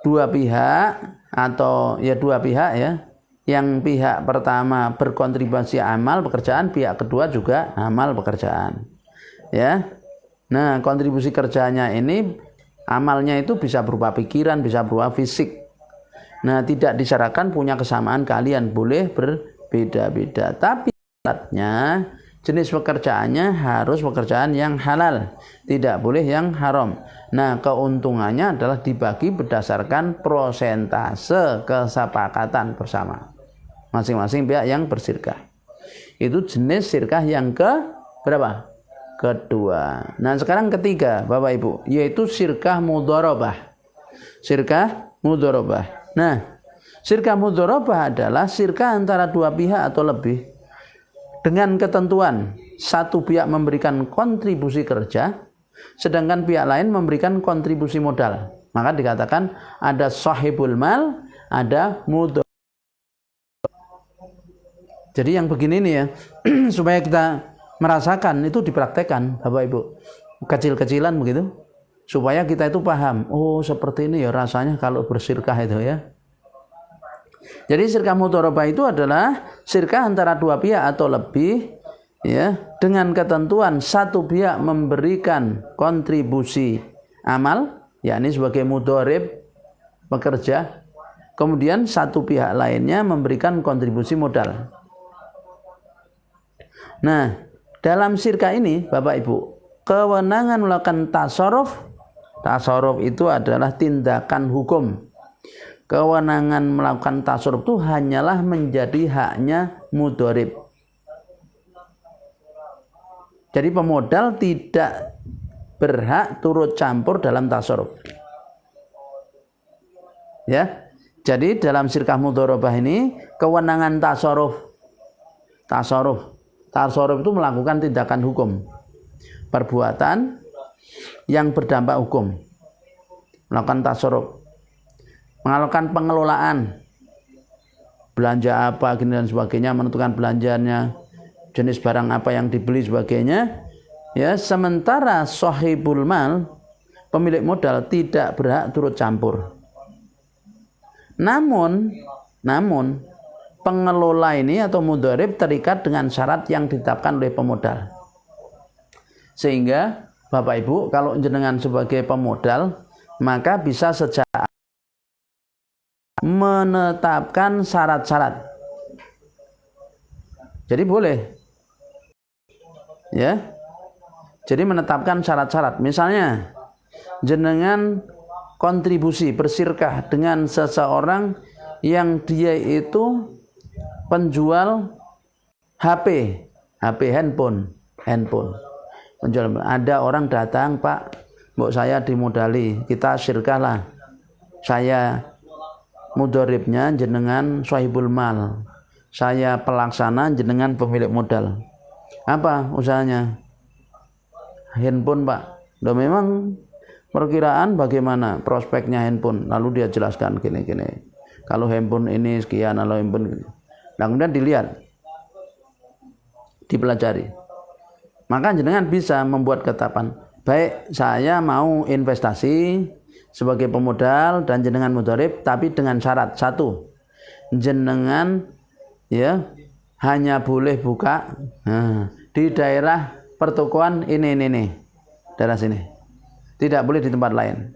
S1: dua pihak atau ya dua pihak ya. Yang pihak pertama berkontribusi amal pekerjaan, pihak kedua juga amal pekerjaan. Ya. Nah, kontribusi kerjanya ini amalnya itu bisa berupa pikiran, bisa berupa fisik. Nah, tidak disyaratkan punya kesamaan kalian, boleh berbeda-beda. Tapi syaratnya jenis pekerjaannya harus pekerjaan yang halal, tidak boleh yang haram. Nah, keuntungannya adalah dibagi berdasarkan prosentase kesepakatan bersama masing-masing pihak yang bersirkah. Itu jenis sirkah yang ke berapa? Kedua. Nah, sekarang ketiga, Bapak Ibu, yaitu sirkah mudharabah. Sirkah mudharabah. Nah, sirkah mudharabah adalah sirkah antara dua pihak atau lebih dengan ketentuan satu pihak memberikan kontribusi kerja, sedangkan pihak lain memberikan kontribusi modal. Maka dikatakan ada sahibul mal, ada mudharabah. Jadi yang begini nih ya, supaya kita merasakan itu dipraktekkan Bapak Ibu, kecil-kecilan begitu, supaya kita itu paham, oh seperti ini ya rasanya kalau bersirkah itu ya. Jadi sirkah mudharabah itu adalah sirkah antara dua pihak atau lebih ya, dengan ketentuan satu pihak memberikan kontribusi amal, yakni sebagai mudharib pekerja, kemudian satu pihak lainnya memberikan kontribusi modal. Nah, dalam sirkah ini Bapak Ibu, kewenangan melakukan tasarruf itu adalah tindakan hukum. Kewenangan melakukan tasarruf itu hanyalah menjadi haknya mudharib. Jadi pemodal tidak berhak turut campur dalam tasarruf. Ya. Jadi dalam sirkah mudharabah ini kewenangan tasarruf itu melakukan tindakan hukum, perbuatan yang berdampak hukum, melakukan tasarruf, melakukan pengelolaan, belanja apa gini dan sebagainya, menentukan belanjanya, jenis barang apa yang dibeli sebagainya. Ya, sementara sahibul mal, pemilik modal tidak berhak turut campur. Namun pengelola ini atau mudharib terikat dengan syarat yang ditetapkan oleh pemodal. Sehingga Bapak Ibu, kalau jenengan sebagai pemodal, maka bisa sejak menetapkan syarat-syarat. Jadi boleh. Ya. Jadi menetapkan syarat-syarat. Misalnya jenengan kontribusi bersirkah dengan seseorang yang dia itu penjual HP handphone. Penjual, ada orang datang, Pak, mbok saya dimodali, kita sirkah lah. Saya mudharibnya jenengan sahibul mal, saya pelaksana, jenengan pemilik modal. Apa usahanya? Handphone Pak. Loh memang perkiraan bagaimana prospeknya handphone, lalu dia jelaskan gini-gini. Kalau handphone ini sekian, kalau handphone gini. Nah, kemudian dilihat, dipelajari. Maka jenengan bisa membuat ketetapan. Baik, saya mau investasi sebagai pemodal dan jenengan mudharib, tapi dengan syarat satu, jenengan ya hanya boleh buka di daerah pertokoan ini, daerah sini. Tidak boleh di tempat lain.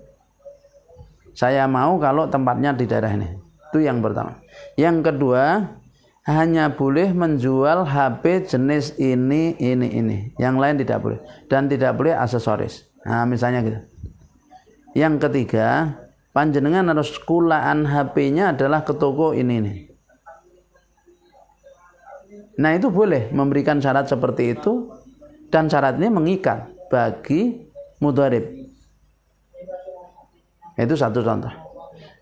S1: Saya mau kalau tempatnya di daerah ini. Itu yang pertama. Yang kedua, hanya boleh menjual HP jenis ini. Yang lain tidak boleh. Dan tidak boleh aksesoris. Nah, misalnya gitu. Yang ketiga, panjenengan harus kulaan HP-nya adalah ke toko ini. Nah, itu boleh memberikan syarat seperti itu. Dan syaratnya mengikat bagi mudharib. Itu satu contoh.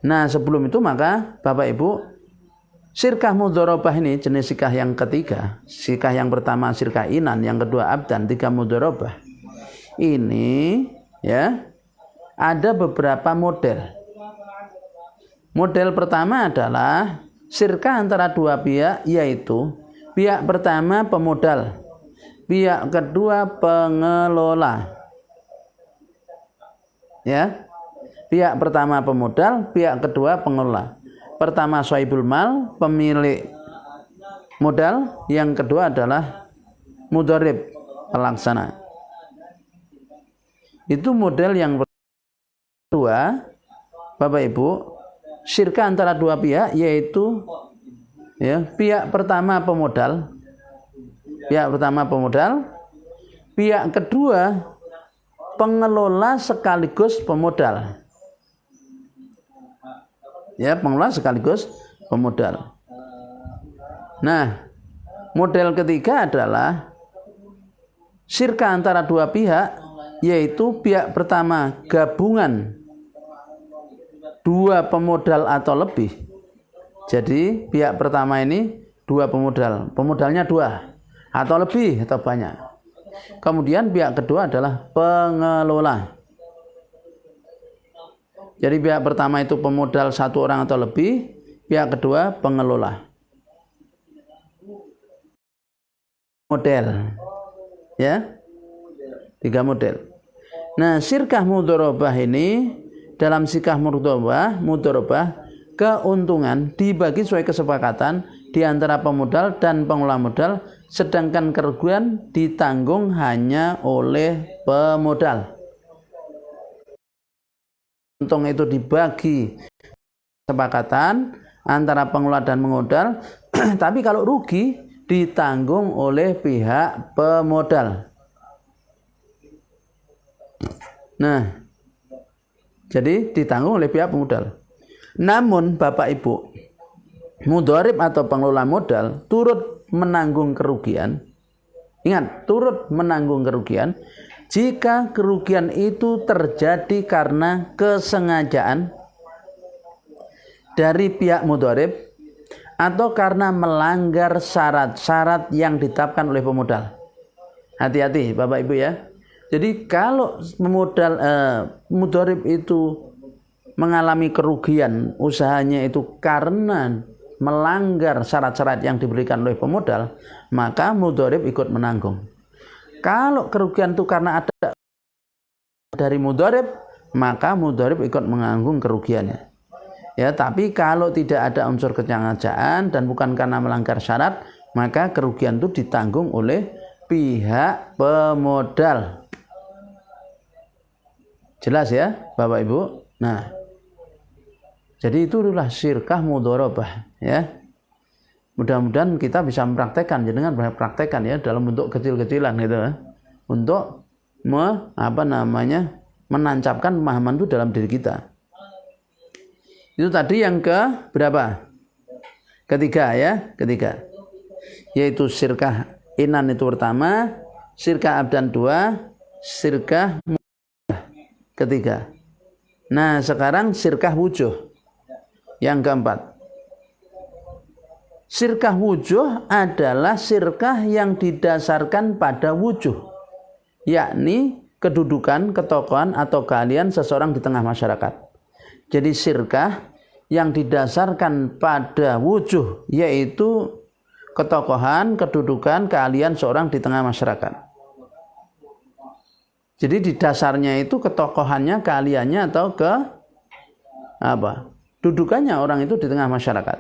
S1: Nah, sebelum itu maka Bapak Ibu, sirkah mudharabah ini jenis sirkah yang ketiga. Sirkah yang pertama sirkah inan, yang kedua abdan, tiga mudharabah. Ini ya ada beberapa model. Model pertama adalah sirkah antara dua pihak, yaitu pihak pertama pemodal, pihak kedua pengelola. Ya. Pihak pertama pemodal, pihak kedua pengelola. Pertama sahibul mal, pemilik modal, yang kedua adalah mudharib, pelaksana. Itu model yang kedua, Bapak Ibu, sirkah antara dua pihak, yaitu ya, pihak pertama pemodal, pihak kedua pengelola sekaligus pemodal. Ya, pengelola sekaligus pemodal. Nah, model ketiga adalah sirkah antara dua pihak, yaitu pihak pertama gabungan dua pemodal atau lebih. Jadi pihak pertama ini dua pemodal, pemodalnya dua atau lebih atau banyak. Kemudian pihak kedua adalah pengelola. Jadi pihak pertama itu pemodal satu orang atau lebih, pihak kedua pengelola. Model, ya, 3 model. Nah, sirkah mudharabah ini, dalam sirkah mudharabah, keuntungan dibagi sesuai kesepakatan di antara pemodal dan pengelola modal, sedangkan kerugian ditanggung hanya oleh pemodal. Untung itu dibagi kesepakatan antara pengelola dan pemodal, tapi kalau rugi ditanggung oleh pihak pemodal. Nah, jadi ditanggung oleh pihak pemodal. Namun Bapak Ibu, mudharib atau pengelola modal turut menanggung kerugian. Ingat, turut menanggung kerugian jika kerugian itu terjadi karena kesengajaan dari pihak mudharib atau karena melanggar syarat-syarat yang ditetapkan oleh pemodal. Hati-hati Bapak Ibu ya. Jadi kalau mudharib itu mengalami kerugian usahanya itu karena melanggar syarat-syarat yang diberikan oleh pemodal, maka mudharib ikut menanggung. Kalau kerugian itu karena ada dari mudharib, maka mudharib ikut menanggung kerugiannya. Ya, tapi kalau tidak ada unsur kesengajaan dan bukan karena melanggar syarat, maka kerugian itu ditanggung oleh pihak pemodal. Jelas ya, Bapak Ibu? Nah, jadi itulah sirkah mudharabah ya. Mudah-mudahan kita bisa mempraktekkan, jenengan banyak praktekkan ya dalam bentuk kecil-kecilan gitu ya. Untuk menancapkan pemahaman itu dalam diri kita. Itu tadi yang ke berapa? Ketiga ya, ketiga. Yaitu sirkah inan itu pertama, sirkah abdan 2, sirkah ketiga. Nah, sekarang sirkah wujuh. Yang keempat, sirkah wujuh adalah sirkah yang didasarkan pada wujuh, yakni kedudukan, ketokohan atau keahlian seseorang di tengah masyarakat. Jadi sirkah yang didasarkan pada wujuh, yaitu ketokohan, kedudukan, keahlian seorang di tengah masyarakat. Jadi di dasarnya itu ketokohannya, keahliannya atau dudukannya orang itu di tengah masyarakat.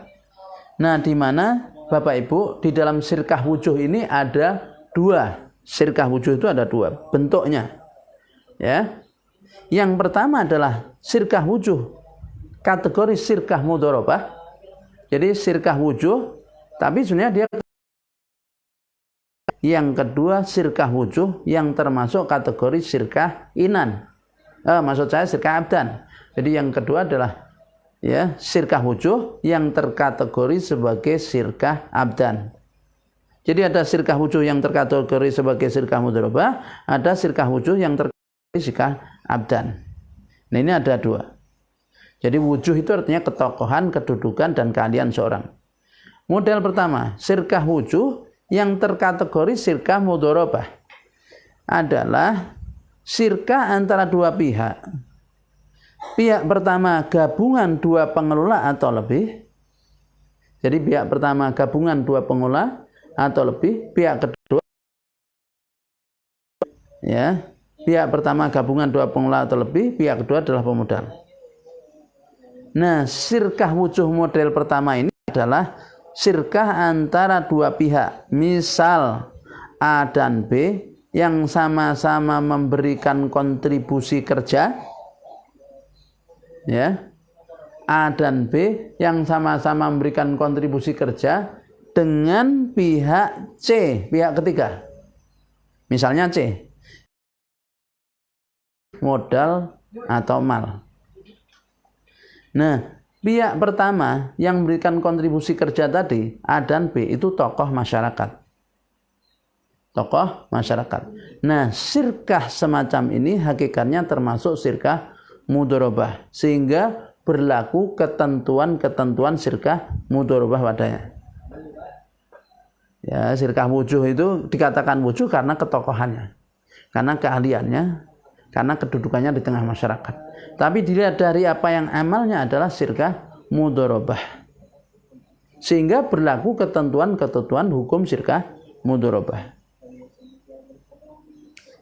S1: Nah, di mana Bapak Ibu di dalam sirkah wujuh ini ada dua. Sirkah wujuh itu ada dua bentuknya. Ya. Yang pertama adalah sirkah wujuh, kategori sirkah mudharabah. Jadi sirkah wujuh, tapi sebenarnya dia. Yang kedua sirkah wujuh yang termasuk kategori sirkah inan. Maksud saya sirkah abdan. Jadi yang kedua adalah ya sirkah wujuh yang terkategori sebagai sirkah abdan. Jadi ada sirkah wujuh yang terkategori sebagai sirkah mudharabah, ada sirkah wujuh yang terkategori sirkah abdan. Nah, ini ada dua. Jadi wujuh itu artinya ketokohan, kedudukan dan keahlian seorang. Model pertama, sirkah wujuh yang terkategori sirkah mudharabah adalah sirkah antara dua pihak. Pihak pertama gabungan dua pengelola atau lebih. Jadi pihak pertama gabungan dua pengelola atau lebih. Pihak kedua ya, pihak pertama gabungan dua pengelola atau lebih. Pihak kedua adalah pemodal. Nah, sirkah wujuh model pertama ini adalah sirkah antara dua pihak. Misal A dan B yang sama-sama memberikan kontribusi kerja. Ya, A dan B yang sama-sama memberikan kontribusi kerja dengan pihak C, pihak ketiga. Misalnya C, modal atau mal. Nah, pihak pertama yang memberikan kontribusi kerja tadi, A dan B, itu tokoh masyarakat. Tokoh masyarakat. Nah, sirkah semacam ini hakikatnya termasuk sirkah mudharabah, sehingga berlaku ketentuan-ketentuan sirkah mudharabah padanya. Ya, sirkah wujuh itu dikatakan wujuh karena ketokohannya, karena keahliannya, karena kedudukannya di tengah masyarakat. Tapi dilihat dari apa yang amalnya adalah sirkah mudharabah, sehingga berlaku ketentuan-ketentuan hukum sirkah mudharabah.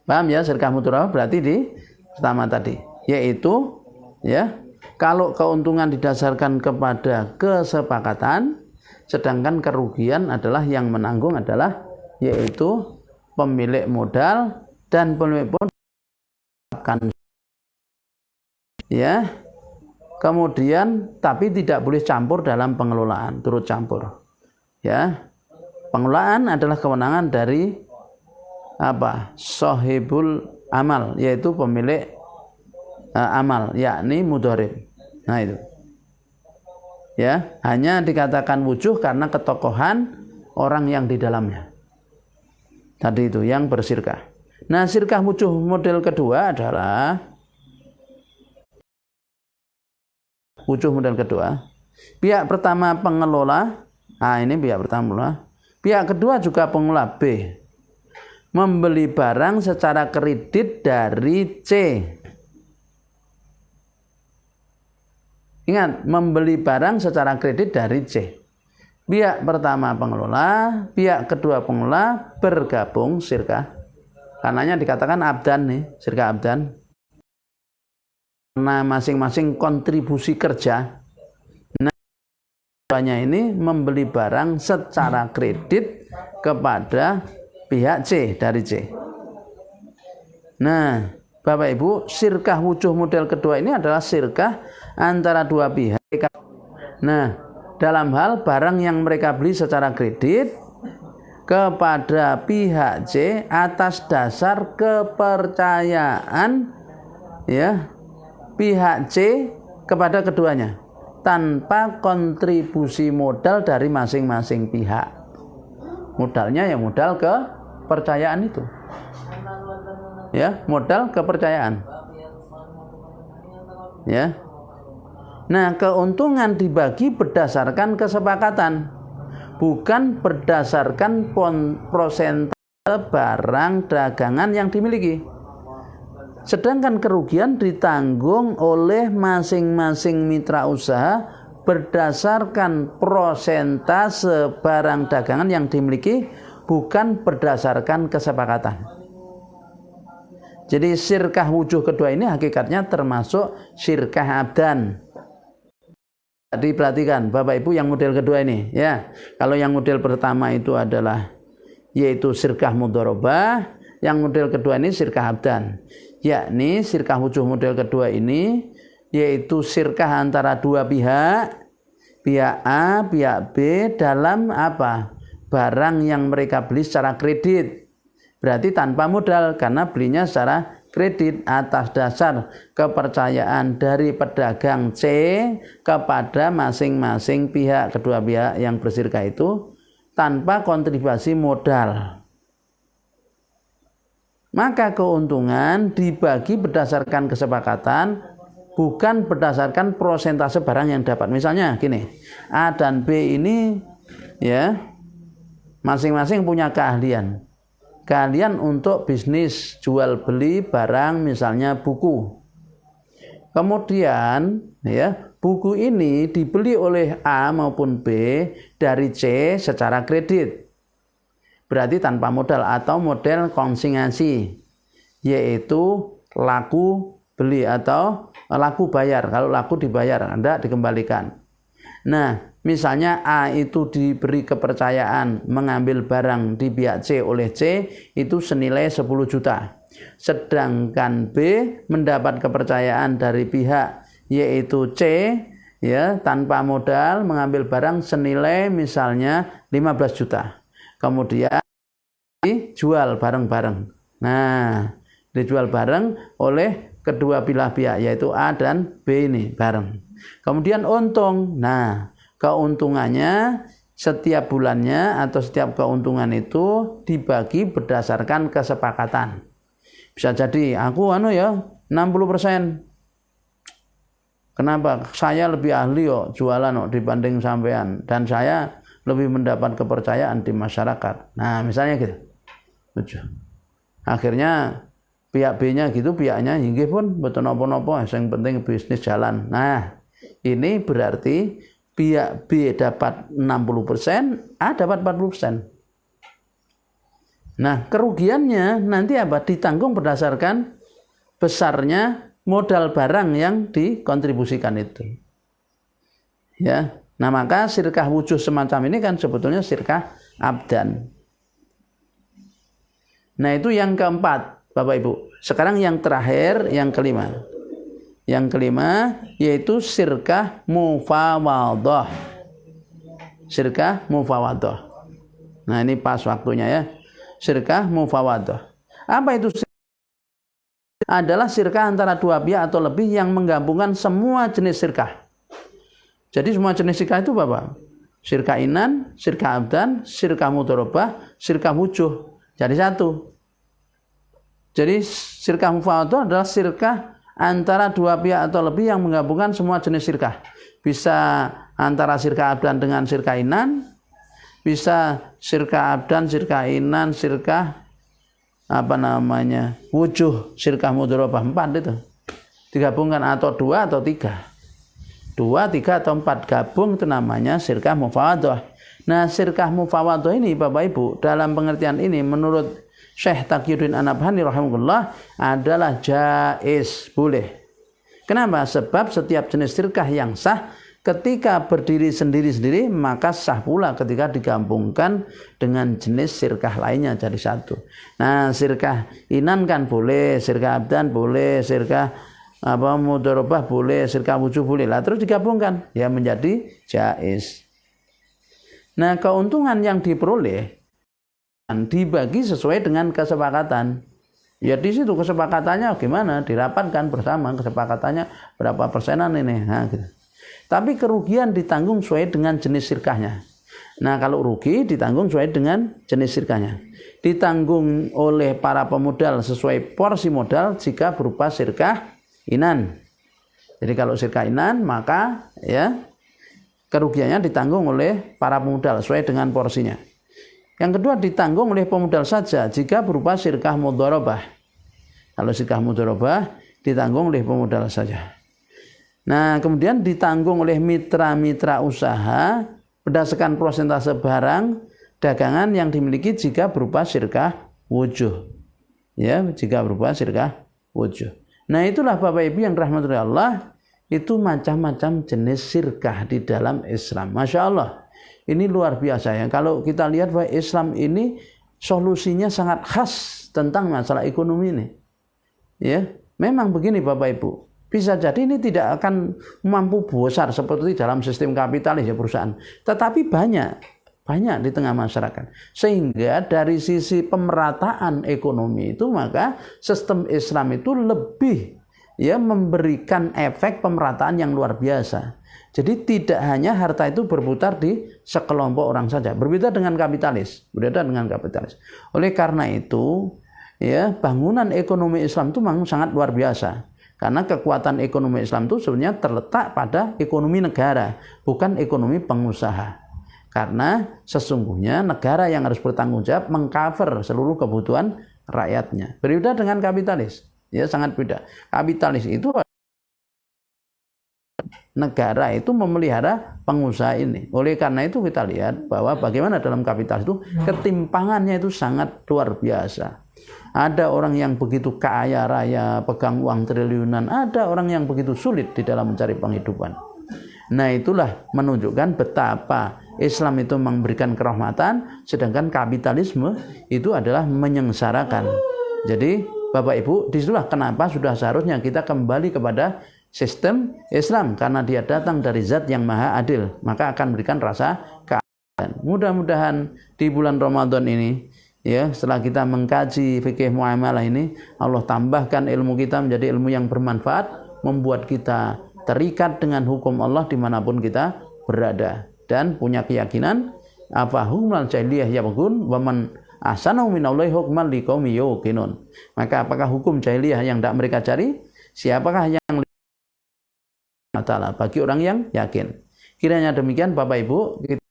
S1: Paham ya, sirkah mudharabah berarti di pertama tadi, yaitu ya kalau keuntungan didasarkan kepada kesepakatan, sedangkan kerugian adalah yang menanggung adalah yaitu pemilik modal dan pemilik pun akan ya. Kemudian tapi tidak boleh campur dalam pengelolaan, turut campur. Ya. Pengelolaan adalah kewenangan dari sahibul amal, yaitu pemilik amal, yakni mudharib. Nah itu. Ya, hanya dikatakan wujuh karena ketokohan orang yang di dalamnya. Tadi itu yang bersirkah. Nah, sirkah wujuh model kedua adalah wujuh model kedua. Pihak pertama pengelola, ini pihak pertama. Pihak kedua juga pengelola B. Membeli barang secara kredit dari C. Ingat, membeli barang secara kredit dari C. Pihak pertama pengelola, pihak kedua pengelola bergabung sirkah. Karenanya dikatakan abdan nih, sirkah abdan. Karena masing-masing kontribusi kerja. Nah, keduanya ini membeli barang secara kredit kepada pihak C dari C. Nah, Bapak Ibu, sirkah wujuh model kedua ini adalah sirkah antara dua pihak. Nah, dalam hal barang yang mereka beli secara kredit kepada pihak C atas dasar kepercayaan ya pihak C kepada keduanya tanpa kontribusi modal dari masing-masing pihak. Modalnya ya modal kepercayaan itu. Ya, modal kepercayaan. Ya. Nah, keuntungan dibagi berdasarkan kesepakatan, bukan berdasarkan persentase barang dagangan yang dimiliki. Sedangkan kerugian ditanggung oleh masing-masing mitra usaha berdasarkan persentase barang dagangan yang dimiliki, bukan berdasarkan kesepakatan. Jadi syirkah wujuh kedua ini hakikatnya termasuk syirkah abdan. Diperhatikan Bapak Ibu yang model kedua ini ya. Kalau yang model pertama itu adalah yaitu syirkah mudharabah, yang model kedua ini syirkah abdan. Yakni syirkah wujuh model kedua ini yaitu syirkah antara dua pihak A, pihak B dalam apa? Barang yang mereka beli secara kredit. Berarti tanpa modal karena belinya secara kredit atas dasar kepercayaan dari pedagang C kepada masing-masing pihak, kedua pihak yang bersyirkah itu tanpa kontribusi modal. Maka keuntungan dibagi berdasarkan kesepakatan, bukan berdasarkan persentase barang yang dapat. Misalnya gini, A dan B ini ya masing-masing punya keahlian untuk bisnis jual beli barang, misalnya buku. Kemudian ya buku ini dibeli oleh A maupun B dari C secara kredit. Berarti tanpa modal atau model konsinyasi, yaitu laku beli atau laku bayar. Kalau laku dibayar, Anda dikembalikan. Nah, misalnya A itu diberi kepercayaan mengambil barang di pihak C oleh C itu senilai 10 juta. Sedangkan B mendapat kepercayaan dari pihak yaitu C ya tanpa modal mengambil barang senilai misalnya 15 juta. Kemudian dijual bareng-bareng. Nah, dijual bareng oleh kedua belah pihak yaitu A dan B ini bareng. Kemudian untung. Nah, keuntungannya setiap bulannya atau setiap keuntungan itu dibagi berdasarkan kesepakatan. Bisa jadi aku 60%. Kenapa? Saya lebih ahli jualan dibanding sampean dan saya lebih mendapat kepercayaan di masyarakat. Nah, misalnya gitu. Akhirnya pihak B-nya gitu, pihaknya inggih pun betul nopo-nopo, yang penting bisnis jalan. Nah, ini berarti pihak B dapat 60%, A dapat 40%. Nah, kerugiannya nanti apa? Ditanggung berdasarkan besarnya modal barang yang dikontribusikan itu. Ya. Nah, maka syirkah wujuh semacam ini kan sebetulnya syirkah abdan. Nah, itu yang keempat, Bapak Ibu. Sekarang yang terakhir, yang kelima. Yang kelima yaitu syirkah mufawadhah. Syirkah mufawadhah. Nah, ini pas waktunya ya. Syirkah mufawadhah. Apa itu? Adalah syirkah antara dua pihak atau lebih yang menggabungkan semua jenis syirkah. Jadi semua jenis syirkah itu apa? Syirkah inan, syirkah abdan, syirkah mudharabah, syirkah wujuh. Jadi satu. Jadi syirkah mufawadhah adalah syirkah antara dua pihak atau lebih yang menggabungkan semua jenis syirkah. Bisa antara syirkah abdan dengan syirkah inan, bisa syirkah abdan, syirkah inan, syirkah wujuh, syirkah mudharabah, 4 itu. Digabungkan atau 2 atau 3. 2, 3 atau 4 gabung itu namanya syirkah mufawadhah. Nah, syirkah mufawadhah ini Bapak Ibu dalam pengertian ini menurut Syekh Taqiyuddin An-Nabhani rahimahullah adalah jaiz, boleh. Kenapa? Sebab setiap jenis syirkah yang sah ketika berdiri sendiri-sendiri maka sah pula ketika digabungkan dengan jenis syirkah lainnya jadi satu. Nah, syirkah inan kan boleh, syirkah abdan boleh, syirkah mudharabah boleh, syirkah wujuh boleh. Lah terus digabungkan ya menjadi jaiz. Nah, keuntungan yang diperoleh dibagi sesuai dengan kesepakatan. Ya di situ kesepakatannya gimana? Dirapatkan bersama kesepakatannya berapa persenan ini. Nah, gitu. Tapi kerugian ditanggung sesuai dengan jenis syirkahnya. Nah, kalau rugi ditanggung sesuai dengan jenis syirkahnya. Ditanggung oleh para pemodal sesuai porsi modal jika berupa syirkah inan. Jadi kalau sirkainan maka ya kerugiannya ditanggung oleh para pemodal sesuai dengan porsinya. Yang kedua ditanggung oleh pemodal saja jika berupa sirkah mudharabah. Kalau sirkah mudharabah ditanggung oleh pemodal saja. Nah, kemudian ditanggung oleh mitra-mitra usaha berdasarkan persentase barang dagangan yang dimiliki jika berupa sirkah wujuh. Ya, jika berupa sirkah wujuh. Nah, itulah Bapak Ibu yang rahmati Allah, itu macam-macam jenis sirkah di dalam Islam. Masya Allah, ini luar biasa ya. Kalau kita lihat bahwa Islam ini solusinya sangat khas tentang masalah ekonomi ini. Ya, memang begini Bapak Ibu. Bisa jadi ini tidak akan mampu besar seperti dalam sistem kapitalis ya perusahaan. Tetapi banyak di tengah masyarakat. Sehingga dari sisi pemerataan ekonomi itu maka sistem Islam itu lebih ya memberikan efek pemerataan yang luar biasa. Jadi tidak hanya harta itu berputar di sekelompok orang saja. Berbeda dengan kapitalis. Oleh karena itu ya bangunan ekonomi Islam itu memang sangat luar biasa. Karena kekuatan ekonomi Islam itu sebenarnya terletak pada ekonomi negara, bukan ekonomi pengusaha. Karena sesungguhnya negara yang harus bertanggung jawab mengcover seluruh kebutuhan rakyatnya. Berbeda dengan kapitalis, ya sangat beda. Kapitalis itu negara itu memelihara pengusaha ini. Oleh karena itu kita lihat bahwa bagaimana dalam kapitalis itu ketimpangannya itu sangat luar biasa. Ada orang yang begitu kaya raya, pegang uang triliunan. Ada orang yang begitu sulit di dalam mencari penghidupan. Nah itulah menunjukkan betapa Islam itu memberikan kerahmatan, sedangkan kapitalisme itu adalah menyengsarakan. Jadi Bapak Ibu, disitulah kenapa sudah seharusnya kita kembali kepada sistem Islam. Karena dia datang dari zat yang maha adil, maka akan memberikan rasa keadilan. Mudah-mudahan di bulan Ramadan ini, ya, setelah kita mengkaji fikih muamalah ini, Allah tambahkan ilmu kita menjadi ilmu yang bermanfaat, membuat kita terikat dengan hukum Allah dimanapun kita berada, dan punya keyakinan apa hukmal jahiliyah yabghun wa man ahsanu minallahi hukman liqaumin yuqinun. Maka apakah hukum jahiliyah yang tidak mereka cari? Siapakah yang ta'ala bagi orang yang yakin? Kiranya demikian Bapak Ibu, kita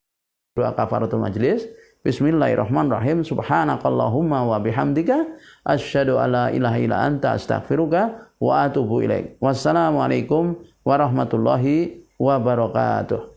S1: doa kafaratul majlis. Bismillahirrahmanirrahim. Subhanakallahumma wa bihamdika asyhadu alla ilaha illa anta astaghfiruka wa atubu ilaik. Wassalamualaikum warahmatullahi wabarakatuh.